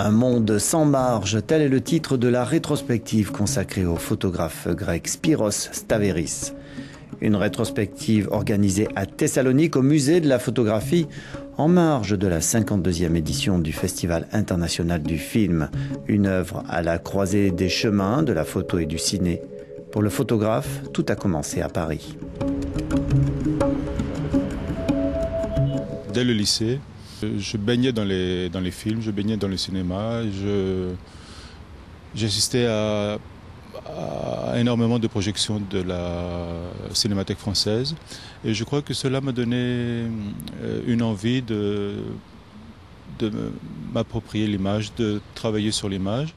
Un monde sans marge, tel est le titre de la rétrospective consacrée au photographe grec Spyros Stavéris. Une rétrospective organisée à Thessalonique au musée de la photographie en marge de la 52e édition du Festival international du film. Une œuvre à la croisée des chemins de la photo et du ciné. Pour le photographe, tout a commencé à Paris. Dès le lycée, je baignais dans les films, je baignais dans le cinéma. J'assistais à énormément de projections de la Cinémathèque française. Et je crois que cela m'a donné une envie de m'approprier l'image, de travailler sur l'image.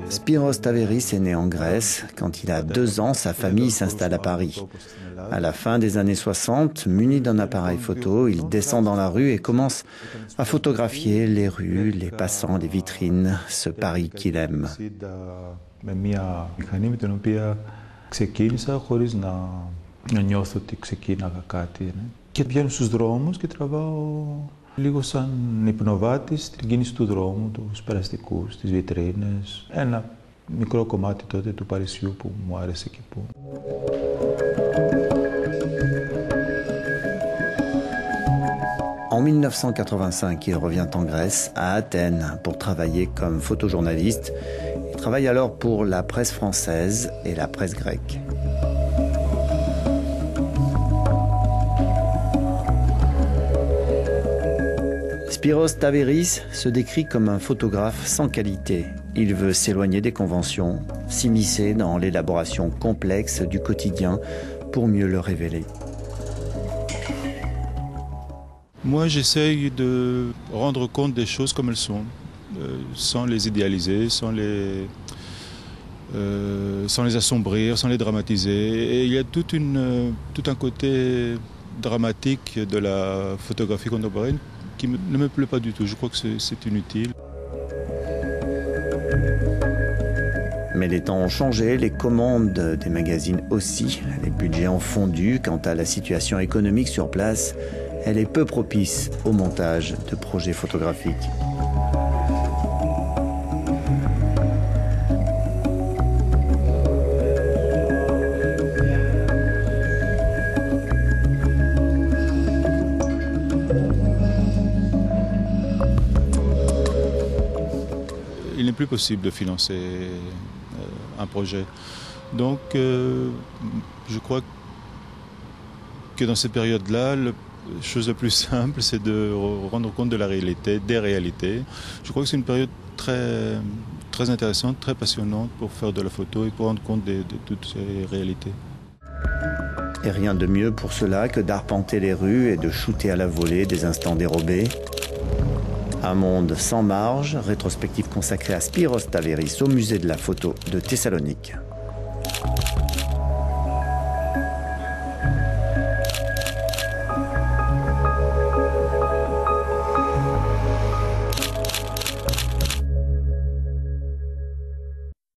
Spyros Stavéris est né en Grèce. Quand il a 2 ans, sa famille s'installe à Paris. À la fin des années 60, muni d'un appareil photo, il descend dans la rue et commence à photographier les rues, les passants, les vitrines, ce Paris qu'il aime. Λίγο σαν υπνοβάτης, την κίνηση του δρόμου, τους περαστικούς, τις βιτρίνες. Ένα μικρό κομμάτι τότε του Παρισιού που μου άρεσε και που... En 1985, il revient en Grèce, à Athènes, pour travailler comme photojournaliste. Il travaille alors pour la presse française et la presse grecque. Spyros Stavéris se décrit comme un photographe sans qualité. Il veut s'éloigner des conventions, s'immiscer dans l'élaboration complexe du quotidien pour mieux le révéler. Moi, j'essaye de rendre compte des choses comme elles sont, sans les idéaliser, sans les assombrir, sans les dramatiser. Et il y a tout un côté dramatique de la photographie contemporaine qui ne me plaît pas du tout. Je crois que c'est inutile. Mais les temps ont changé, les commandes des magazines aussi. Les budgets ont fondu. Quant à la situation économique sur place, elle est peu propice au montage de projets photographiques. Il n'est plus possible de financer un projet. Donc, je crois que dans cette période-là, la chose la plus simple, c'est de rendre compte de la réalité, des réalités. Je crois que c'est une période très, très intéressante, très passionnante pour faire de la photo et pour rendre compte de toutes ces réalités. Et rien de mieux pour cela que d'arpenter les rues et de shooter à la volée des instants dérobés. Un monde sans marge, rétrospective consacrée à Spyros Stavéris au musée de la photo de Thessalonique.